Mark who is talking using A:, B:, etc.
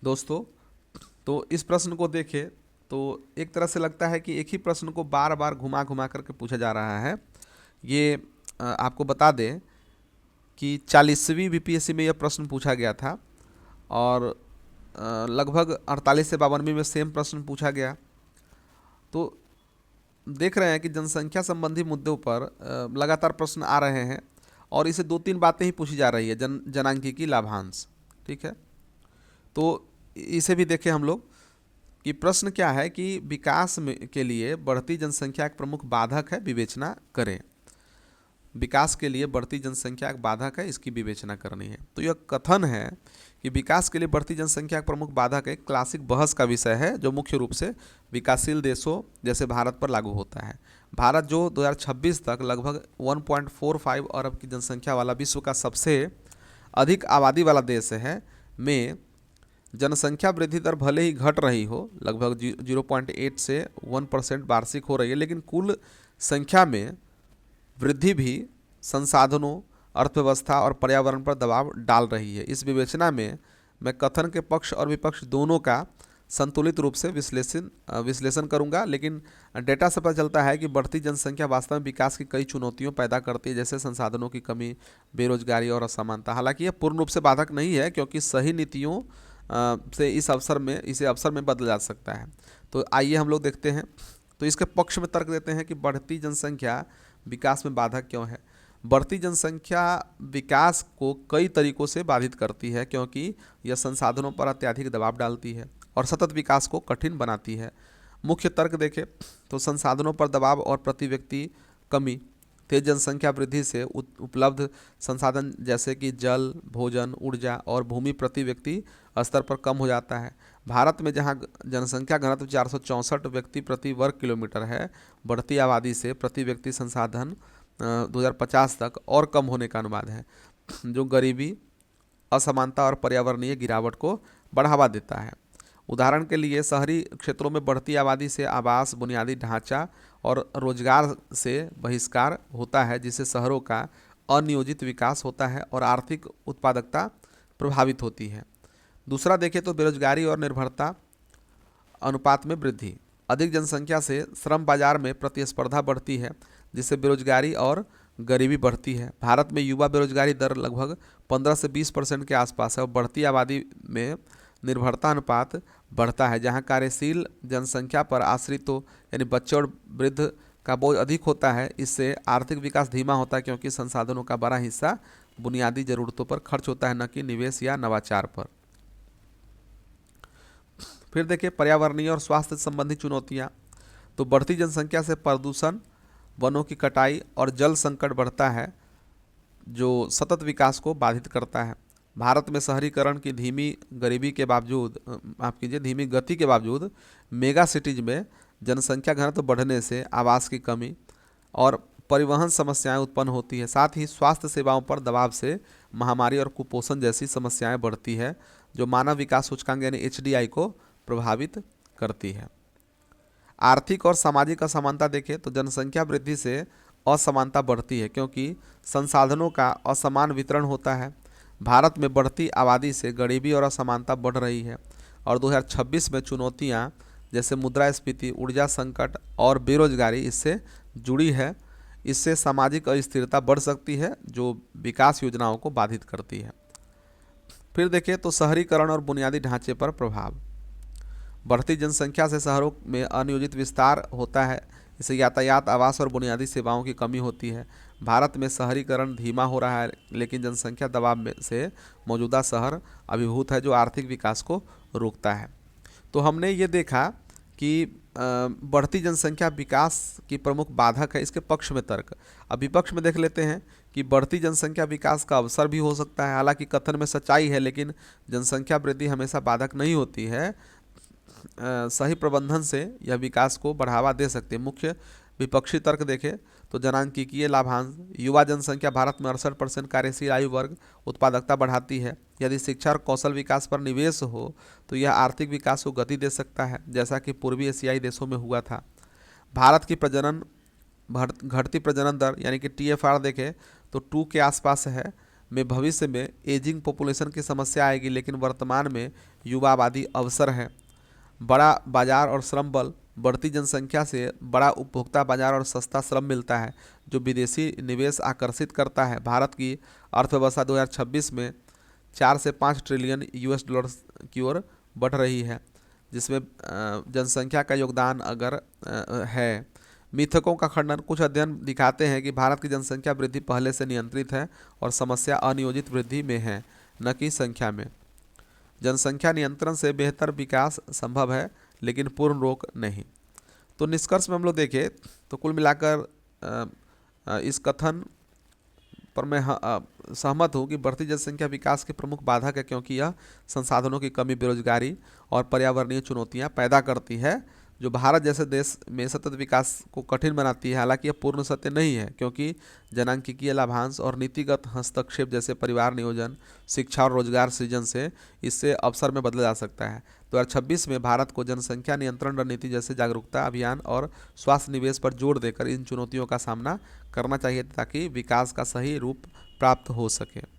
A: दोस्तों, तो इस प्रश्न को देखें तो एक तरह से लगता है कि एक ही प्रश्न को बार बार घुमा घुमा करके पूछा जा रहा है। ये आपको बता दें कि 40वीं बीपीएससी में यह प्रश्न पूछा गया था और लगभग 48 से 52वीं में सेम प्रश्न पूछा गया। तो देख रहे हैं कि जनसंख्या संबंधी मुद्दों पर लगातार प्रश्न आ रहे हैं और इसे दो तीन बातें ही पूछी जा रही है। जनांकीय लाभांश, ठीक है। तो इसे भी देखें हम लोग कि प्रश्न क्या है कि विकास में के लिए बढ़ती जनसंख्या एक प्रमुख बाधक है, विवेचना करें। विकास के लिए बढ़ती जनसंख्या एक बाधक है, इसकी विवेचना करनी है। तो यह कथन है कि विकास के लिए बढ़ती जनसंख्या एक प्रमुख बाधक एक क्लासिक बहस का विषय है जो मुख्य रूप से विकासशील देशों जैसे भारत पर लागू होता है। भारत जो 2026 तक लगभग 1.45 अरब की जनसंख्या वाला विश्व का सबसे अधिक आबादी वाला देश है, में जनसंख्या वृद्धि दर भले ही घट रही हो, लगभग 0.8 से 1% वार्षिक हो रही है, लेकिन कुल संख्या में वृद्धि भी संसाधनों, अर्थव्यवस्था और पर्यावरण पर दबाव डाल रही है। इस विवेचना में मैं कथन के पक्ष और विपक्ष दोनों का संतुलित रूप से विश्लेषण करूंगा, लेकिन डेटा से पता चलता है कि बढ़ती जनसंख्या वास्तव में विकास की कई चुनौतियों पैदा करती है, जैसे संसाधनों की कमी, बेरोजगारी और असमानता। हालांकि यह पूर्ण रूप से बाधक नहीं है, क्योंकि सही नीतियों से इसे अवसर में बदला जा सकता है। तो आइए हम लोग देखते हैं। तो इसके पक्ष में तर्क देते हैं कि बढ़ती जनसंख्या विकास में बाधक क्यों है। बढ़ती जनसंख्या विकास को कई तरीकों से बाधित करती है, क्योंकि यह संसाधनों पर अत्यधिक दबाव डालती है और सतत विकास को कठिन बनाती है। मुख्य तर्क देखें तो संसाधनों पर दबाव और प्रति व्यक्ति कमी, तेज जनसंख्या वृद्धि से उपलब्ध संसाधन जैसे कि जल, भोजन, ऊर्जा और भूमि प्रति व्यक्ति स्तर पर कम हो जाता है। भारत में जहां जनसंख्या घनत्व 464 व्यक्ति प्रति वर्ग किलोमीटर है, बढ़ती आबादी से प्रति व्यक्ति संसाधन 2050 तक और कम होने का अनुमान है, जो गरीबी, असमानता और पर्यावरणीय गिरावट को बढ़ावा देता है। उदाहरण के लिए शहरी क्षेत्रों में बढ़ती आबादी से आवास, बुनियादी ढांचा और रोजगार से बहिष्कार होता है, जिससे शहरों का अनियोजित विकास होता है और आर्थिक उत्पादकता प्रभावित होती है। दूसरा देखें तो बेरोजगारी और निर्भरता अनुपात में वृद्धि। अधिक जनसंख्या से श्रम बाजार में प्रतिस्पर्धा बढ़ती है, जिससे बेरोजगारी और गरीबी बढ़ती है। भारत में युवा बेरोजगारी दर लगभग 15 से 20% के आसपास है और बढ़ती आबादी में निर्भरता अनुपात बढ़ता है, जहां कार्यशील जनसंख्या पर आश्रित हो यानी बच्चे और वृद्ध का बोझ अधिक होता है। इससे आर्थिक विकास धीमा होता है, क्योंकि संसाधनों का बड़ा हिस्सा बुनियादी जरूरतों पर खर्च होता है, न कि निवेश या नवाचार पर। फिर देखिए पर्यावरणीय और स्वास्थ्य संबंधी चुनौतियां। तो बढ़ती जनसंख्या से प्रदूषण, वनों की कटाई और जल संकट बढ़ता है, जो सतत विकास को बाधित करता है। भारत में शहरीकरण की धीमी गति के बावजूद मेगा सिटीज में जनसंख्या घनत्व बढ़ने से आवास की कमी और परिवहन समस्याएं उत्पन्न होती है। साथ ही स्वास्थ्य सेवाओं पर दबाव से महामारी और कुपोषण जैसी समस्याएं बढ़ती है, जो मानव विकास सूचकांक यानी एचडीआई को प्रभावित करती है। आर्थिक और सामाजिक असमानता देखें तो जनसंख्या वृद्धि से असमानता बढ़ती है, क्योंकि संसाधनों का असमान वितरण होता है। भारत में बढ़ती आबादी से गरीबी और असमानता बढ़ रही है और 2026 में चुनौतियां जैसे मुद्रास्फीति, ऊर्जा संकट और बेरोजगारी इससे जुड़ी है। इससे सामाजिक अस्थिरता बढ़ सकती है, जो विकास योजनाओं को बाधित करती है। फिर देखें तो शहरीकरण और बुनियादी ढांचे पर प्रभाव। बढ़ती जनसंख्या से शहरों में अनियोजित विस्तार होता है, इससे यातायात, आवास और बुनियादी सेवाओं की कमी होती है। भारत में शहरीकरण धीमा हो रहा है, लेकिन जनसंख्या दबाव में से मौजूदा शहर अभिभूत है, जो आर्थिक विकास को रोकता है। तो हमने ये देखा कि बढ़ती जनसंख्या विकास की प्रमुख बाधक है। इसके पक्ष में तर्क। अब विपक्ष में देख लेते हैं कि बढ़ती जनसंख्या विकास का अवसर भी हो सकता है। हालांकि कथन में सच्चाई है, लेकिन जनसंख्या वृद्धि हमेशा बाधक नहीं होती है। सही प्रबंधन से यह विकास को बढ़ावा दे सकते हैं। मुख्य विपक्षी तर्क देखें तो जनांकीय लाभांश। युवा जनसंख्या भारत में 68% कार्यशील आयु वर्ग उत्पादकता बढ़ाती है। यदि शिक्षा और कौशल विकास पर निवेश हो तो यह आर्थिक विकास को गति दे सकता है, जैसा कि पूर्वी एशियाई देशों में हुआ था। भारत की घटती प्रजनन दर यानी कि टीएफआर देखें तो 2 के आसपास है, में भविष्य में एजिंग पॉपुलेशन की समस्या आएगी, लेकिन वर्तमान में युवा आबादी अवसर है। बड़ा बाजार और श्रम बल, बढ़ती जनसंख्या से बड़ा उपभोक्ता बाजार और सस्ता श्रम मिलता है जो विदेशी निवेश आकर्षित करता है। भारत की अर्थव्यवस्था 2026 में 4 से 5 ट्रिलियन यूएस डॉलर की ओर बढ़ रही है, जिसमें जनसंख्या का योगदान अगर है। मिथकों का खंडन, कुछ अध्ययन दिखाते हैं कि भारत की जनसंख्या वृद्धि पहले से नियंत्रित है और समस्या अनियोजित वृद्धि में है, न कि संख्या में। जनसंख्या नियंत्रण से बेहतर विकास संभव है, लेकिन पूर्ण रोक नहीं। तो निष्कर्ष में हम लोग देखें तो कुल मिलाकर इस कथन पर मैं सहमत हूँ कि बढ़ती जनसंख्या विकास की प्रमुख बाधक है, क्योंकि यह संसाधनों की कमी, बेरोजगारी और पर्यावरणीय चुनौतियाँ पैदा करती है, जो भारत जैसे देश में सतत विकास को कठिन बनाती है। हालांकि यह पूर्ण सत्य नहीं है, क्योंकि जनांकीय लाभांश और नीतिगत हस्तक्षेप जैसे परिवार नियोजन, शिक्षा और रोजगार सृजन से इससे अवसर में बदला जा सकता है। 2026 में भारत को जनसंख्या नियंत्रण रणनीति जैसे जागरूकता अभियान और स्वास्थ्य निवेश पर जोर देकर इन चुनौतियों का सामना करना चाहिए, ताकि विकास का सही रूप प्राप्त हो सके।